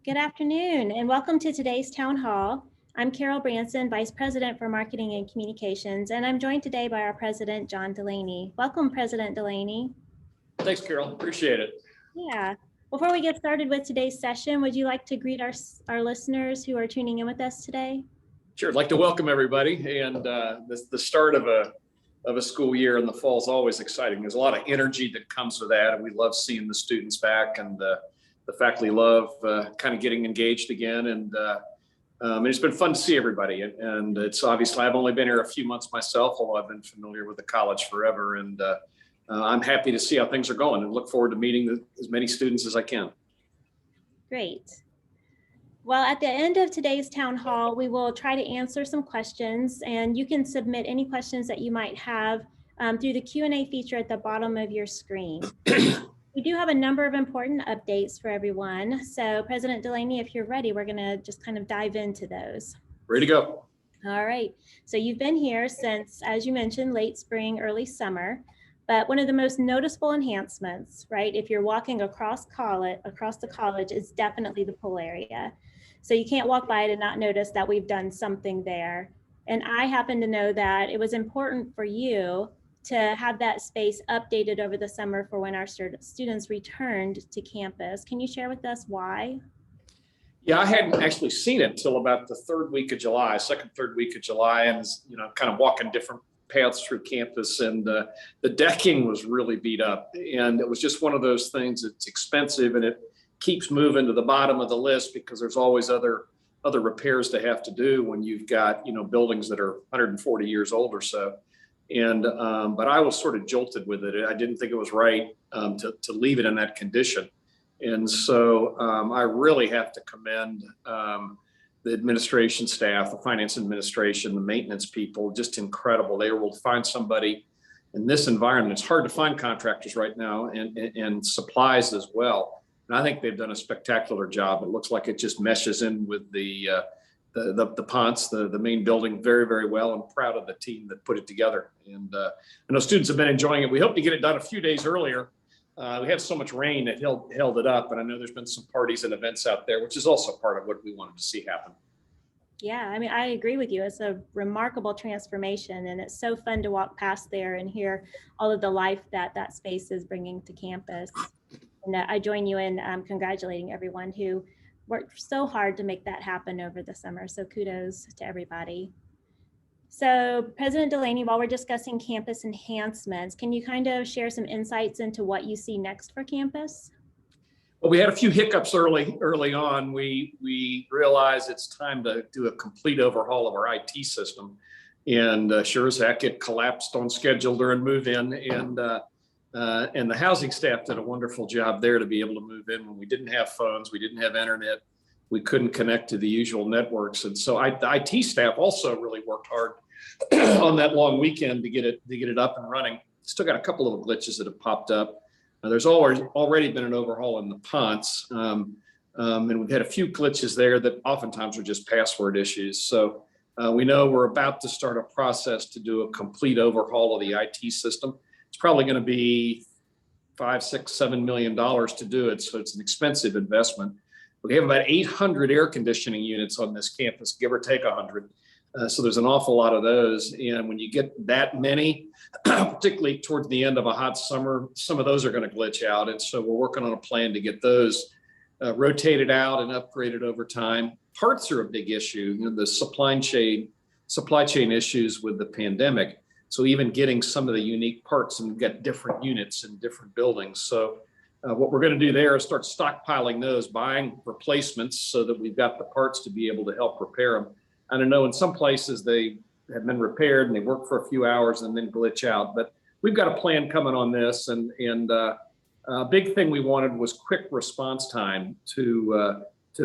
Good afternoon and welcome to today's town hall. I'm Carol Branson, Vice President for Marketing and Communications, and I'm joined today by our President, John Delaney. Welcome, President Delaney. Thanks, Carol. Appreciate it. Yeah. Before we get started with today's session, would you like to greet our listeners who are tuning in with us today? Sure. I'd like to welcome everybody. And the start of a school year in the fall is always exciting. There's a lot of energy that comes with that, and we love seeing the students back, and the faculty love kind of getting engaged again. And it's been fun to see everybody. And it's obviously, I've only been here a few months myself, although I've been familiar with the college forever. And I'm happy to see how things are going and look forward to meeting as many students as I can. Great. Well, at the end of today's town hall, we will try to answer some questions, and you can submit any questions that you might have through the Q&A feature at the bottom of your screen. We do have a number of important updates for everyone. So President Delaney, if you're ready, we're gonna just kind of dive into those. Ready to go. All right, so you've been here since, as you mentioned, late spring, early summer, but one of the most noticeable enhancements, right, if you're walking across the college, is definitely the pool area. So you can't walk by it and not notice that we've done something there. And I happen to know that it was important for you to have that space updated over the summer for when our students returned to campus. Can you share with us why? Yeah, I hadn't actually seen it till about the third week of July, third week of July, and kind of walking different paths through campus, and the decking was really beat up, and it was just one of those things. It's expensive, and it keeps moving to the bottom of the list because there's always other repairs to have to do when you've got buildings that are 140 years old or so. And but I was sort of jolted with it. I didn't think it was right to leave it in that condition. And so I really have to commend the administration staff, the finance administration, the maintenance people, just incredible. They were able to find somebody in this environment. It's hard to find contractors right now, and supplies as well. And I think they've done a spectacular job. It looks like it just meshes in with the Ponce, the main building, very, very well. I'm proud of the team that put it together. And I know students have been enjoying it. We hope to get it done a few days earlier. We had so much rain that held it up. And I know there's been some parties and events out there, which is also part of what we wanted to see happen. Yeah, I mean, I agree with you. It's a remarkable transformation, and it's so fun to walk past there and hear all of the life that space is bringing to campus. And I join you in congratulating everyone who worked so hard to make that happen over the summer. So kudos to everybody. So President Delaney, while we're discussing campus enhancements, can you kind of share some insights into what you see next for campus? Well, we had a few hiccups early on. We realized it's time to do a complete overhaul of our IT system. And sure as heck, it collapsed on schedule during move-in. And the housing staff did a wonderful job there to be able to move in when we didn't have phones, we didn't have internet, we couldn't connect to the usual networks. And so the IT staff also really worked hard on that long weekend to get it up and running. Still got a couple of glitches that have popped up. There's already been an overhaul in the Ponce, and we've had a few glitches there that oftentimes are just password issues. So we know we're about to start a process to do a complete overhaul of the IT system. It's probably going to be $5, $6, $7 million to do it. So it's an expensive investment. We have about 800 air conditioning units on this campus, give or take 100. So there's an awful lot of those. And when you get that many, particularly towards the end of a hot summer, some of those are going to glitch out. And so we're working on a plan to get those rotated out and upgraded over time. Parts are a big issue. The supply chain issues with the pandemic. So even getting some of the unique parts, and get different units in different buildings. So what we're going to do there is start stockpiling those, buying replacements so that we've got the parts to be able to help repair them. I don't know, in some places they have been repaired and they work for a few hours and then glitch out. But we've got a plan coming on this. And a big thing we wanted was quick response time to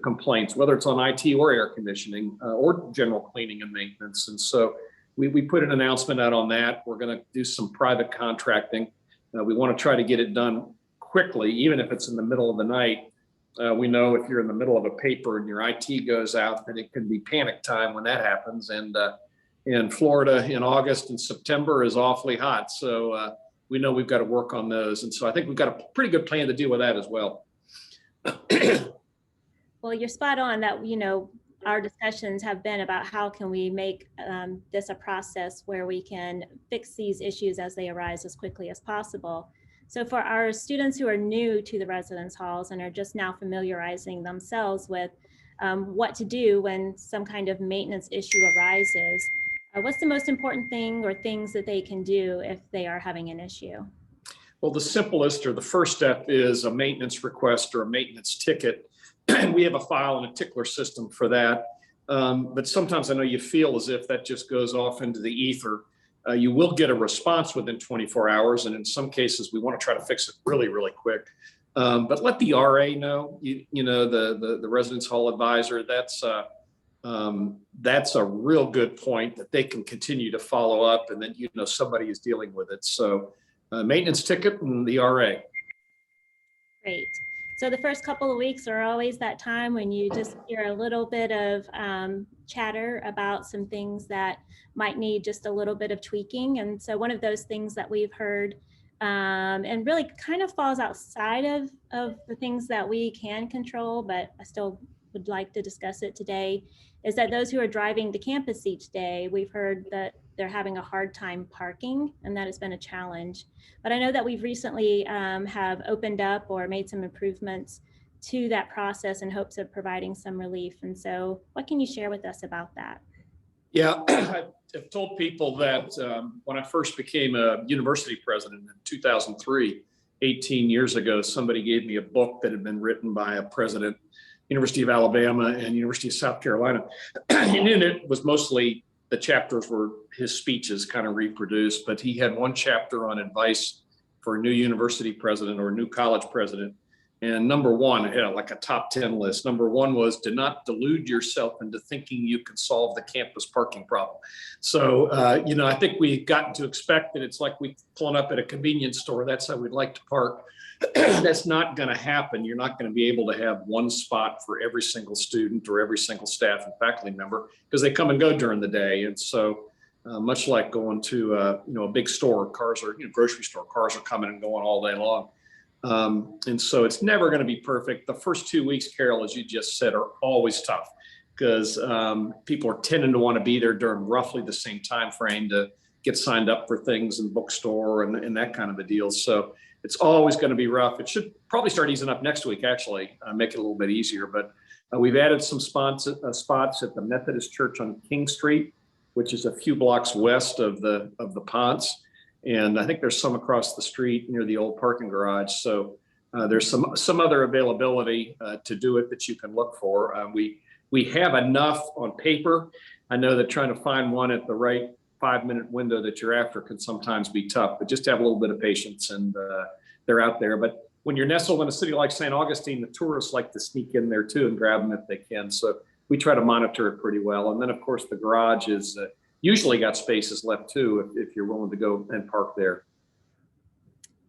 complaints, whether it's on IT or air conditioning or general cleaning and maintenance. And so we put an announcement out on that. We're going to do some private contracting. We want to try to get it done quickly, even if it's in the middle of the night. We know if you're in the middle of a paper and your IT goes out, that it can be panic time when that happens. And in Florida in August and September is awfully hot. So we know we've got to work on those. And so I think we've got a pretty good plan to deal with that as well. Well, you're spot on that, our discussions have been about how can we make this a process where we can fix these issues as they arise as quickly as possible. So for our students who are new to the residence halls and are just now familiarizing themselves with what to do when some kind of maintenance issue arises, what's the most important thing or things that they can do if they are having an issue? Well, the simplest or the first step is a maintenance request or a maintenance ticket. And we have a file and a tickler system for that. But sometimes I know you feel as if that just goes off into the ether. You will get a response within 24 hours. And in some cases, we want to try to fix it really, really quick. But let the RA know, the residence hall advisor, that's a real good point that they can continue to follow up, and then, somebody is dealing with it. So maintenance ticket and the RA. Great. So the first couple of weeks are always that time when you just hear a little bit of chatter about some things that might need just a little bit of tweaking. And so one of those things that we've heard and really kind of falls outside of the things that we can control, but I still would like to discuss it today, is that those who are driving to campus each day, we've heard that they're having a hard time parking, and that has been a challenge. But I know that we've recently have opened up or made some improvements to that process in hopes of providing some relief. And so what can you share with us about that? Yeah, I've told people that when I first became a university president in 2003, 18 years ago, somebody gave me a book that had been written by a president, University of Alabama and University of South Carolina. And in it was mostly, the chapters were his speeches kind of reproduced, but he had one chapter on advice for a new university president or a new college president. And number one, it had like a top 10 list. Number one was, do not delude yourself into thinking you can solve the campus parking problem. So, I think we've gotten to expect that it's like we pulling up at a convenience store. That's how we'd like to park. That's not going to happen. You're not going to be able to have one spot for every single student or every single staff and faculty member, because they come and go during the day. And so much like going to a big store, cars are, grocery store, cars are coming and going all day long. And so it's never going to be perfect. The first 2 weeks, Carol, as you just said, are always tough because people are tending to want to be there during roughly the same time frame to get signed up for things in bookstore and that kind of a deal. So it's always going to be rough. It should probably start easing up next week, actually, make it a little bit easier. But we've added some spots at the Methodist Church on King Street, which is a few blocks west of the Ponce. And I think there's some across the street near the old parking garage. So there's some other availability to do it that you can look for. We have enough on paper. I know that trying to find one at the right 5-minute window that you're after can sometimes be tough, but just have a little bit of patience, and they're out there. But when you're nestled in a city like St. Augustine, the tourists like to sneak in there too and grab them if they can. So we try to monitor it pretty well. And then of course the garage is usually got spaces left too, if you're willing to go and park there.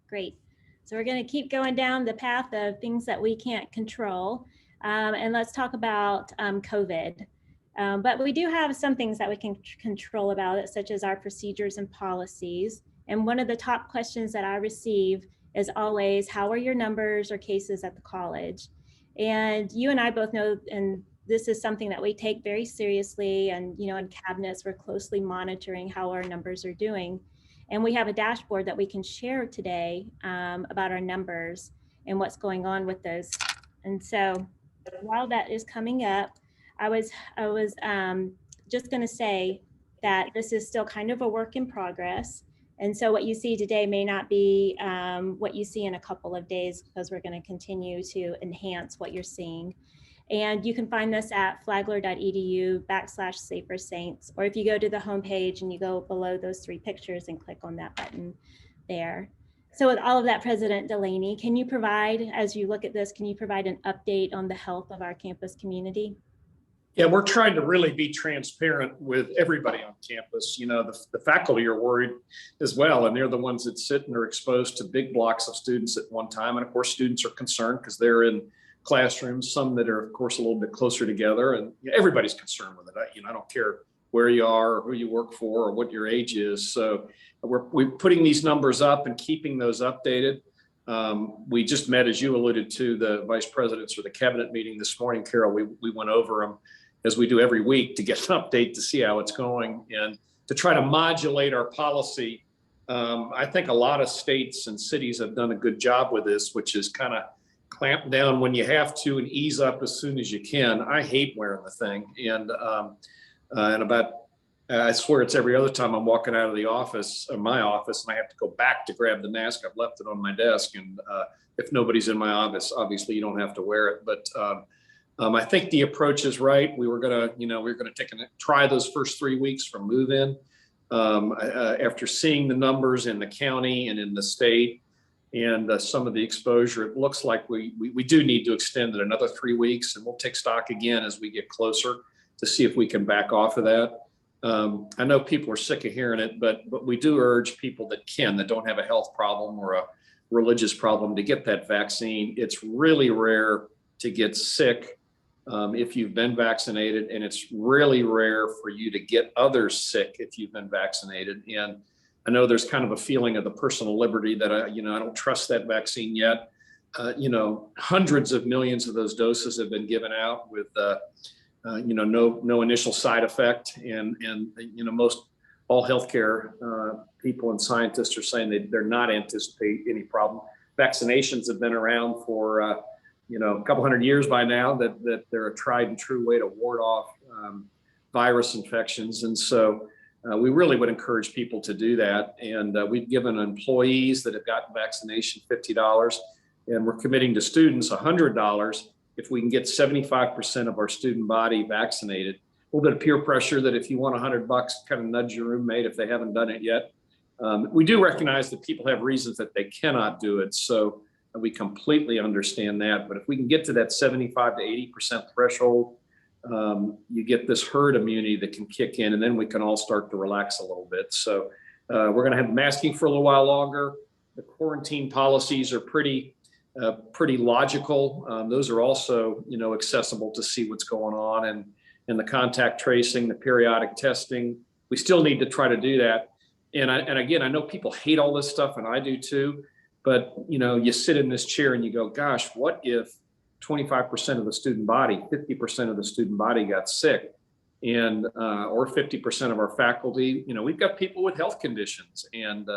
Great. So we're going to keep going down the path of things that we can't control. And let's talk about COVID. But we do have some things that we can control about it, such as our procedures and policies. And one of the top questions that I receive is always, how are your numbers or cases at the college? And you and I both know, and this is something that we take very seriously. And, in cabinets, we're closely monitoring how our numbers are doing. And we have a dashboard that we can share today about our numbers and what's going on with those. And so while that is coming up, I was just going to say that this is still kind of a work in progress. And so what you see today may not be what you see in a couple of days, because we're going to continue to enhance what you're seeing. And you can find this at flagler.edu/safersaints, or if you go to the homepage and you go below those 3 pictures and click on that button there. So with all of that, President Delaney, can you provide, as you look at this, can you provide an update on the health of our campus community? Yeah, we're trying to really be transparent with everybody on campus. The faculty are worried as well, and they're the ones that sit and are exposed to big blocks of students at one time. And of course, students are concerned because they're in classrooms, some that are, of course, a little bit closer together, and everybody's concerned with it. I don't care where you are or who you work for or what your age is. So we're putting these numbers up and keeping those updated. We just met, as you alluded to, the vice presidents or the cabinet meeting this morning, Carol. We went over them as we do every week to get an update to see how it's going and to try to modulate our policy. I think a lot of states and cities have done a good job with this, which is kind of clamp down when you have to and ease up as soon as you can. I hate wearing the thing. I swear it's every other time I'm walking out of the office, my office, and I have to go back to grab the mask. I've left it on my desk. And if nobody's in my office, obviously you don't have to wear it. But I think the approach is right. We were gonna try those first 3 weeks from move-in. After seeing the numbers in the county and in the state and some of the exposure, it looks like we do need to extend it another 3 weeks, and we'll take stock again as we get closer to see if we can back off of that. I know people are sick of hearing it, but we do urge people that don't have a health problem or a religious problem to get that vaccine. It's really rare to get sick if you've been vaccinated, and it's really rare for you to get others sick if you've been vaccinated. And I know there's kind of a feeling of the personal liberty that I don't trust that vaccine yet. Hundreds of millions of those doses have been given out with no initial side effect, and most all healthcare people and scientists are saying they're not anticipating any problem. Vaccinations have been around for a couple hundred years by now, that they're a tried and true way to ward off virus infections. And so we really would encourage people to do that. And we've given employees that have gotten vaccination $50, and we're committing to students $100 if we can get 75% of our student body vaccinated. A little bit of peer pressure that if you want $100, kind of nudge your roommate if they haven't done it yet. We do recognize that people have reasons that they cannot do it. So we completely understand that. But if we can get to that 75 to 80% threshold, you get this herd immunity that can kick in, and then we can all start to relax a little bit. So we're going to have masking for a little while longer. The quarantine policies are pretty logical. Those are also, accessible to see what's going on, and the contact tracing, the periodic testing. We still need to try to do that. And again, I know people hate all this stuff, and I do too. But you sit in this chair and you go, gosh, what if 25% of the student body, 50% of the student body got sick, and or 50% of our faculty? We've got people with health conditions and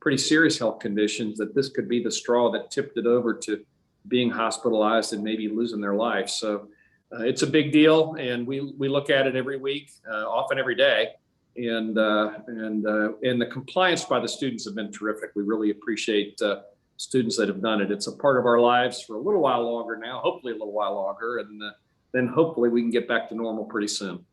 pretty serious health conditions, that this could be the straw that tipped it over to being hospitalized and maybe losing their life. So it's a big deal, and we look at it every week, often every day. And the compliance by the students have been terrific. We really appreciate students that have done it. It's a part of our lives for a little while longer now, hopefully a little while longer, and then hopefully we can get back to normal pretty soon.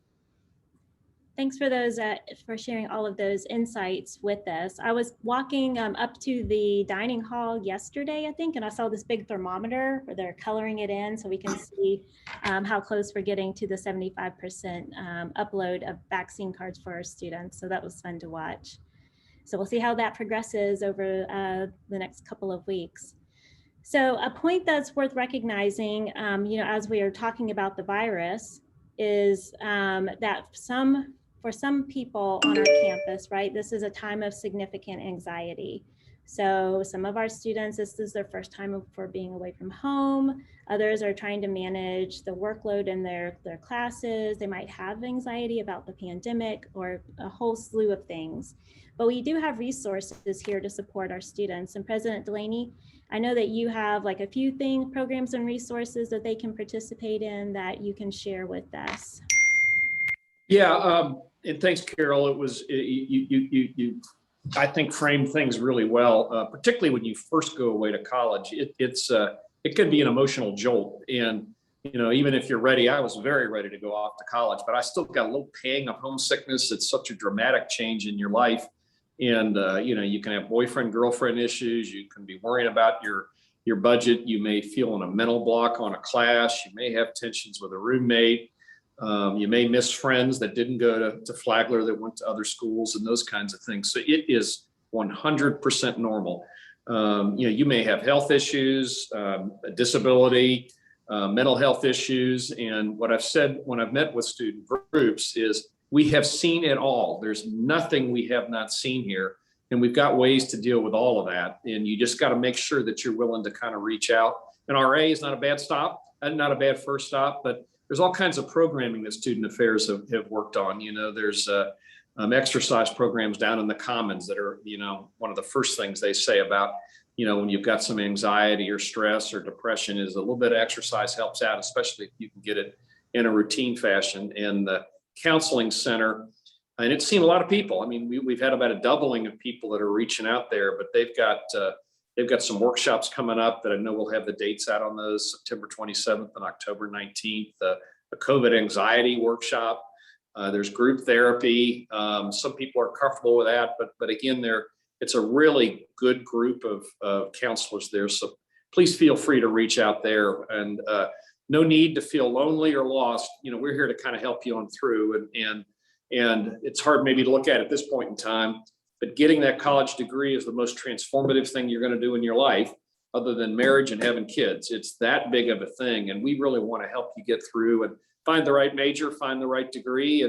Thanks for those, for sharing all of those insights with us. I was walking up to the dining hall yesterday, I think, and I saw this big thermometer where they're coloring it in so we can see how close we're getting to the 75% upload of vaccine cards for our students. So that was fun to watch. So we'll see how that progresses over the next couple of weeks. So a point that's worth recognizing, as we are talking about the virus, is that for some people on our campus, right, this is a time of significant anxiety. So some of our students, this is their first time for being away from home. Others are trying to manage the workload in their classes. They might have anxiety about the pandemic or a whole slew of things. But we do have resources here to support our students. And President Delaney, I know that you have like a few programs and resources that they can participate in that you can share with us. Yeah, and thanks, Carol. It was you I think framed things really well, particularly when you first go away to college. It can be an emotional jolt, and even if you're ready, I was very ready to go off to college, but I still got a little pang of homesickness. It's such a dramatic change in your life, and you can have boyfriend girlfriend issues. You can be worrying about your budget. You may feel in a mental block on a class. You may have tensions with a roommate. You may miss friends that didn't go to Flagler, that went to other schools, and those kinds of things. So it is 100% normal. You may have health issues, a disability, mental health issues. And what I've said when I've met with student groups is we have seen it all. There's nothing we have not seen here. And we've got ways to deal with all of that. And you just got to make sure that you're willing to kind of reach out. And RA is not a bad stop, and not a bad first stop, but there's all kinds of programming that student affairs have worked on. There's exercise programs down in the commons that are, one of the first things they say about, when you've got some anxiety or stress or depression, is a little bit of exercise helps out, especially if you can get it in a routine fashion. And the counseling center, and it's seen a lot of people. I mean, we've had about a doubling of people that are reaching out there, but they've got some workshops coming up that I know we'll have the dates out on those, September 27th and October 19th, the COVID anxiety workshop. There's group therapy. Some people are comfortable with that, but again, it's a really good group of counselors there. So please feel free to reach out there, and no need to feel lonely or lost. We're here to kind of help you on through, and it's hard maybe to look at this point in time, but getting that college degree is the most transformative thing you're going to do in your life, other than marriage and having kids. It's that big of a thing, and we really want to help you get through and find the right major, find the right degree,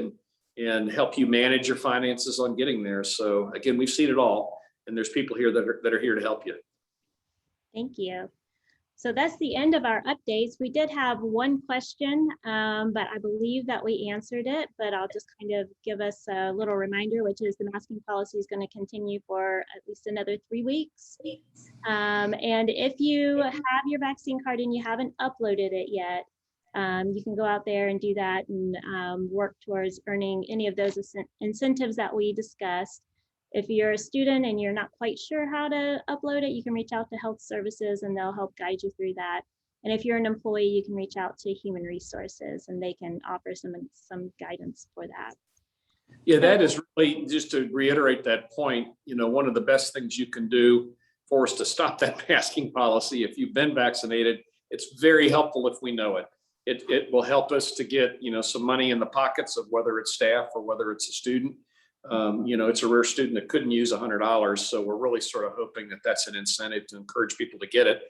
and help you manage your finances on getting there. So again, we've seen it all, and there's people here that are here to help you. Thank you. So that's the end of our updates. We did have one question, but I believe that we answered it, but I'll just kind of give us a little reminder, which is the masking policy is going to continue for at least another 3 weeks. And if you have your vaccine card and you haven't uploaded it yet, you can go out there and do that and work towards earning any of those incentives that we discussed. If you're a student and you're not quite sure how to upload it, you can reach out to health services and they'll help guide you through that. And if you're an employee, you can reach out to human resources and they can offer some guidance for that. Yeah, that is really, just to reiterate that point, one of the best things you can do for us to stop that masking policy, if you've been vaccinated, it's very helpful if we know it. It will help us to get, some money in the pockets of whether it's staff or whether it's a student. It's a rare student that couldn't use $100. So we're really sort of hoping that that's an incentive to encourage people to get it.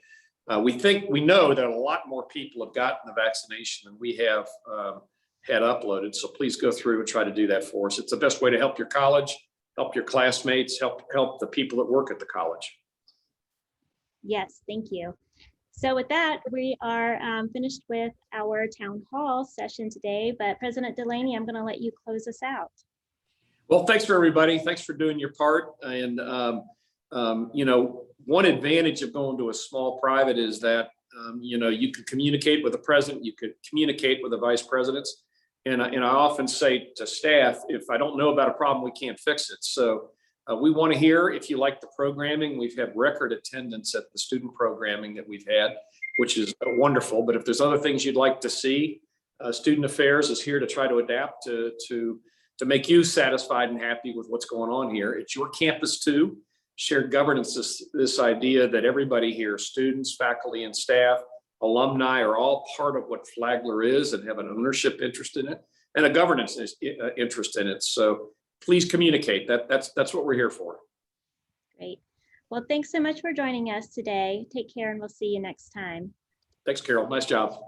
We know that a lot more people have gotten the vaccination than we have had uploaded. So please go through and try to do that for us. It's the best way to help your college, help your classmates, help the people that work at the college. Yes, thank you. So with that, we are finished with our town hall session today, but President Delaney, I'm going to let you close us out. Well, thanks for everybody. Thanks for doing your part. And, one advantage of going to a small private is that, you can communicate with the president, you could communicate with the vice presidents. And I often say to staff, if I don't know about a problem, we can't fix it. So we want to hear if you like the programming. We've had record attendance at the student programming that we've had, which is wonderful. But if there's other things you'd like to see, Student Affairs is here to try to adapt to make you satisfied and happy with what's going on here. It's your campus too. Shared governance is this idea that everybody here, students, faculty, and staff, alumni, are all part of what Flagler is and have an ownership interest in it and a governance interest in it. So please communicate. That's what we're here for. Great. Well, thanks so much for joining us today. Take care and we'll see you next time. Thanks, Carol. Nice job.